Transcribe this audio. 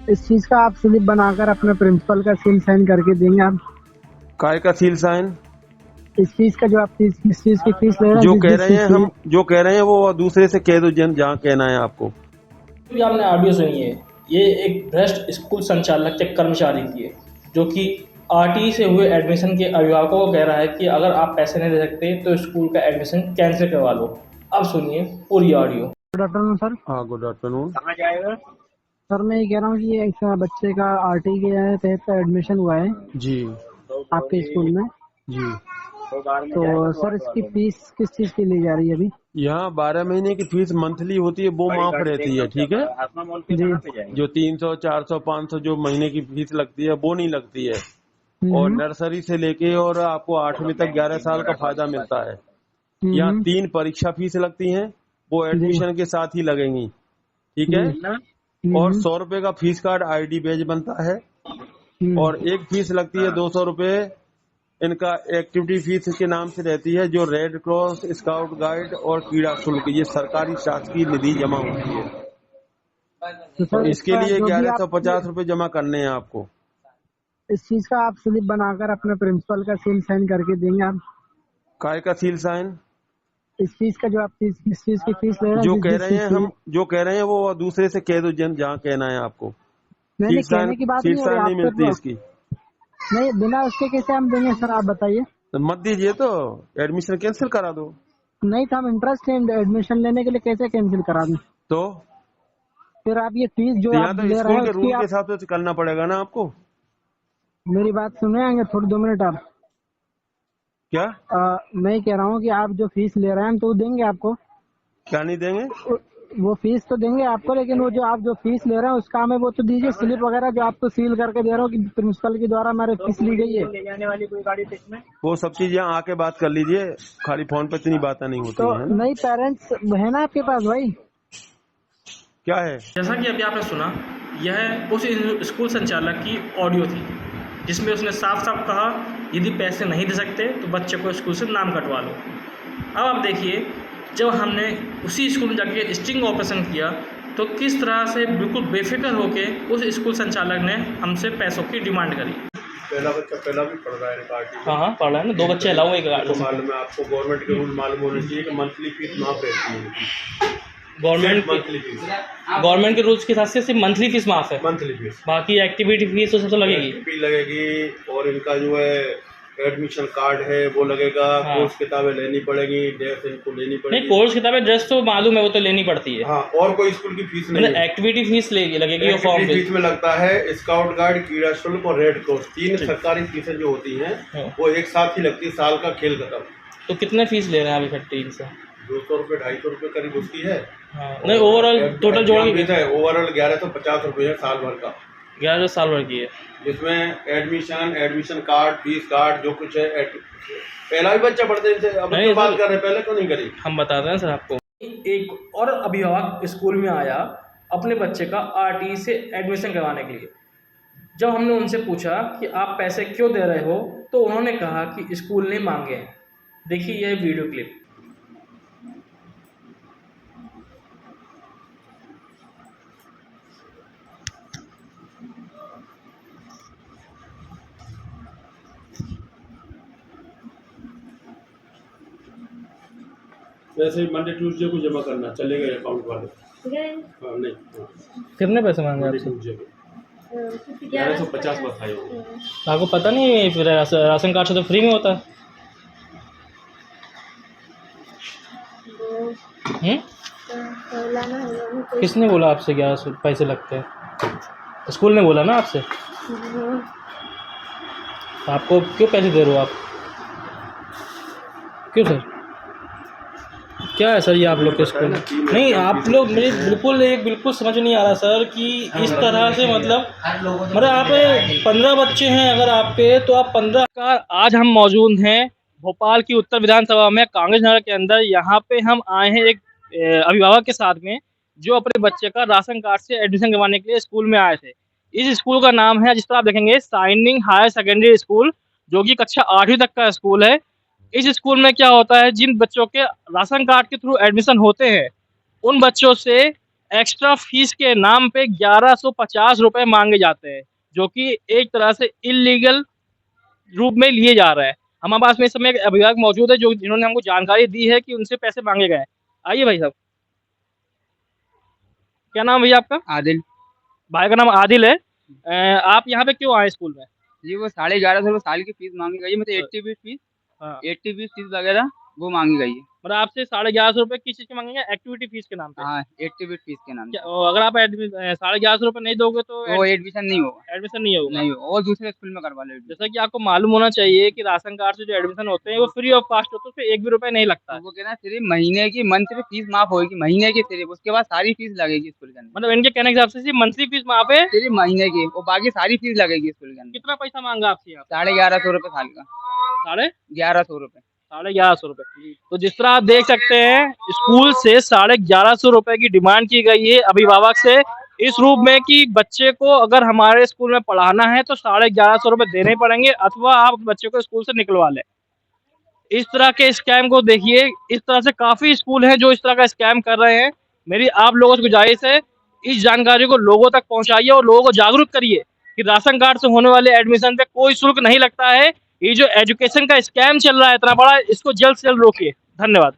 इस चीज का आप स्लिप बनाकर अपने प्रिंसिपल का सील साइन करके देंगे आप। काय का सील साइन? इस चीज का जो आप इस चीज की फीस ले रहे हैं, जो कह जिस रहे चीज हैं की। हम जो कह रहे हैं वो दूसरे से कह दो, जहाँ कहना है आपको। भी आपने ऑडियो सुनी है, ये एक भ्रष्ट स्कूल संचालक या कर्मचारी की है, जो कि आरटीई से हुए एडमिशन के अभिभावकों को कह रहा है कि अगर आप पैसे नहीं दे सकते तो स्कूल का एडमिशन कैंसिल करवा लो। अब सुनिए पूरी ऑडियो। Good afternoon sir. हाँ, गुड आफ्टरनून। सर मैं ये कह रहा हूँ कि एक बच्चे का आरटी के तहत एडमिशन हुआ है जी आपके स्कूल में। जी। तो सर इसकी फीस किस चीज की ली जा रही है अभी? यहाँ 12 महीने की फीस मंथली होती है, वो माफ रहती है, ठीक है जी। जो 300 400 500 जो महीने की फीस लगती है वो नहीं लगती है। और नर्सरी से लेके और आपको 8वीं तक 11 साल का फायदा मिलता है। यहाँ 3 परीक्षा फीस लगती हैं, वो एडमिशन के साथ ही लगेंगी, ठीक है। और 100 रुपए का फीस कार्ड आईडी बैज बनता है। और एक फीस लगती है 200 रुपए, इनका एक्टिविटी फीस के नाम से रहती है, जो रेड क्रॉस, स्काउट गाइड और क्रीड़ा शुल्क, ये सरकारी शासकीय निधि जमा होती है। तो सर इसके लिए जो भी 1150 रुपए जमा करने हैं आपको। इस चीज का आप स्लिप बनाकर अपने प्रिंसिपल का सील साइन करके देंगे आप। काय का सील साइन? इस चीज का जो आप इस चीज की फीस ले रहे हैं, जो जिस कह जिस रहे चीज हैं की। हम जो कह रहे हैं वो दूसरे से कह दो, जहाँ कहना है आपको। नहीं कहने की बात सील नहीं हो रही साइन नहीं आपके मिलती तो। इसकी। नहीं बिना उसके कैसे हम देंगे सर, आप बताइए। तो मत दीजिए, तो एडमिशन कैंसिल करा दो। नहीं था, हम इंटरेस्ट है एडमिशन लेने के लिए, कैसे कैंसिल करा दें? तो फिर आप ये फीस जो यहाँ आप तो ले रहे स्कूल हैं के उसकी रूल के आप हिसाब से करना पड़ेगा ना आपको। मेरी बात सुने आएंगे थोड़ी 2 मिनट आप। क्या मैं कह रहा हूँ कि आप जो फीस ले रहे हैं हम तो देंगे आपको। क्या नहीं देंगे? वो फीस तो देंगे आपको, लेकिन वो जो आप जो फीस ले रहे हैं उसका हमें वो तो दीजिए, स्लिप वगैरह जो आपको सील करके दे रहा हूँ कि प्रिंसिपल के द्वारा हमारे फीस ली गई है। ले जाने वाली कोई गाड़ी में वो सब चीज यहाँ आके बात कर लीजिए, खाली फोन पे इतनी बातें नहीं होती तो हैं। नहीं पेरेंट्स है ना आपके पास भाई? क्या है? जैसा कि अभी आपने सुना, यह उस स्कूल संचालक की ऑडियो थी, जिसमें उसने साफ साफ कहा यदि पैसे नहीं दे सकते तो बच्चे को स्कूल से नाम कटवा लो। अब आप देखिए, जब हमने उसी स्कूल में जाके स्टिंग ऑपरेशन किया तो किस तरह से बिल्कुल बेफिक्र होके उस स्कूल संचालक ने हमसे पैसों की डिमांड करी। पहला बच्चा पहला भी पढ़ रहा है पार्टी। हाँ पढ़ रहा है ना, 2 बच्चे अलाउ एक गाड़ी तो मालूम है आपको, गवर्नमेंट के रूल मालूम होने चाहिए कि मंथली फीस माफ रहती है। गवर्नमेंट के रूल्स के हिसाब से सिर्फ मंथली फीस माफ है, मंथली फीस, बाकी एक्टिविटी फीस तो सबसे लगेगी। फी लगेगी। और इनका जो है एडमिशन कार्ड है वो लगेगा। हाँ। कोर्स किताबें लेनी पड़ेगी, ड्रेस इनको लेनी नहीं, पड़ेगी। कोर्स किताबें ड्रेस तो मालूम है, वो तो लेनी पड़ती है। हाँ, और कोई स्कूल की फीस नहीं मतलब है। एक्टिविटी फीस लगेगी और फॉर्म फीस में लगता है स्काउट गाइड, क्रीड़ा शुल्क और रेड क्रॉस, 3 सरकारी फीसें जो होती हैं वो एक साथ ही लगती है, साल का खेल खत्म। तो कितने फीस ले रहे हैं आप इकट्ठी इनसे? 200 रुपये 250 रुपये करीब उसकी है। नहीं, ओवरऑल टोटल जोड़ के ओवरऑल 1150 रुपये है साल भर का, 11 साल भर की है, जिसमें एडमिशन कार्ड, फीस कार्ड, जो कुछ है। पहला भी बच्चा पढ़ते थे, अब नहीं, बात कर रहे हैं, पहले क्यों नहीं करी? हम बताते हैं सर आपको। एक और अभिभावक स्कूल में आया अपने बच्चे का आरटीई से एडमिशन करवाने के लिए। जब हमने उनसे पूछा कि आप पैसे क्यों दे रहे हो, तो उन्होंने कहा कि स्कूल ने मांगे हैं। देखिए यह वीडियो क्लिप। वैसे ही मंडे ट्यूसडे को जमा करना चलेगा अकाउंट वाले। हाँ, नहीं कितने पैसे मांगे आपसे? ट्यूसडे को 1150 बताए हो। आपको पता नहीं फिर राशन कार्ड से तो फ्री में होता है। किसने बोला आपसे 1100 पैसे लगते हैं? स्कूल ने बोला ना आपसे। तो आपको क्यों पैसे दे रहे हो आप? क्यों सर? क्या है सर ये आप लोग के स्कूल में? नहीं, आप लोग मुझे बिल्कुल समझ नहीं आ रहा सर कि इस तरह से मतलब आप 15 बच्चे हैं अगर आप पे, तो आप 15 का। आज हम मौजूद हैं भोपाल की उत्तर विधानसभा में कांग्रेस नगर के अंदर। यहाँ पे हम आए हैं एक अभिभावक के साथ में, जो अपने बच्चे का राशन कार्ड से एडमिशन करवाने के लिए स्कूल में आए थे। इस स्कूल का नाम है, जिस तरह आप देखेंगे, शाइनिंग हायर सेकेंडरी स्कूल, जो कि कक्षा 8वीं तक का स्कूल है। इस स्कूल में क्या होता है, जिन बच्चों के राशन कार्ड के थ्रू एडमिशन होते हैं उन बच्चों से एक्स्ट्रा फीस के नाम पे 1150 रुपए मांगे जाते हैं, जो कि एक तरह से इलीगल रूप में लिए जा रहा है। हमारे पास में इस समय एक अभिभावक मौजूद है जो जिन्होंने हमको जानकारी दी है कि उनसे पैसे मांगे गए हैं। आइए भाई साहब, क्या नाम है भैया आपका? आदिल। भाई का नाम आदिल है। आप यहाँ पे क्यों आए स्कूल में? जी वो 1150 साल की फीस मांगी गई है, मतलब 80 फीस हाँ, 80 फीस वगैरह वो मांगी गई है। मतलब आपसे 1150 रुपए किस चीज के मांगेंगे? एक्टिविटी फीस के नाम पे। हाँ 80 फीस के नाम से। अगर आप 1150 रुपए नहीं दोगे तो वो एडमिशन नहीं होगा। एडमिशन नहीं होगा। नहीं होगा, और दूसरे स्कूल में करवा लो। जैसा कि आपको मालूम होना चाहिए कि राशन कार्ड से जो एडमिशन होते हैं वो फ्री ऑफ कॉस्ट होते हैं, उसपे एक भी रुपए नहीं लगता है। वो कहना सिर्फ महीने की मंथली फीस माफ होगी, महीने की सिर्फ, उसके बाद सारी फीस लगेगी स्कूल के अंदर। मतलब इनके कहने के हिसाब से सिर्फ मंथली फीस माफ है, सिर्फ महीने की, और बाकी सारी फीस लगेगी स्कूल के अंदर। कितना पैसा मांगा आपसे यहाँ? 1150 रुपए साल का। 1150 रुपए। 1150 रुपए। तो जिस तरह आप देख सकते हैं स्कूल से 1150 रुपए की डिमांड की गई है अभिभावक से, इस रूप में कि बच्चे को अगर हमारे स्कूल में पढ़ाना है तो 1150 रुपए देने पड़ेंगे, अथवा आप बच्चे को स्कूल से निकलवा लें। इस तरह के स्कैम को देखिए, इस तरह से काफी स्कूल हैं जो इस तरह का स्कैम कर रहे हैं। मेरी आप लोगों से गुजारिश है, इस जानकारी को लोगों तक पहुंचाइए और लोगों को जागरूक करिए कि राशन कार्ड से होने वाले एडमिशन पे कोई शुल्क नहीं लगता है। ये जो एजुकेशन का स्कैम चल रहा है इतना बड़ा, इसको जल्द से जल्द रोकिए। धन्यवाद।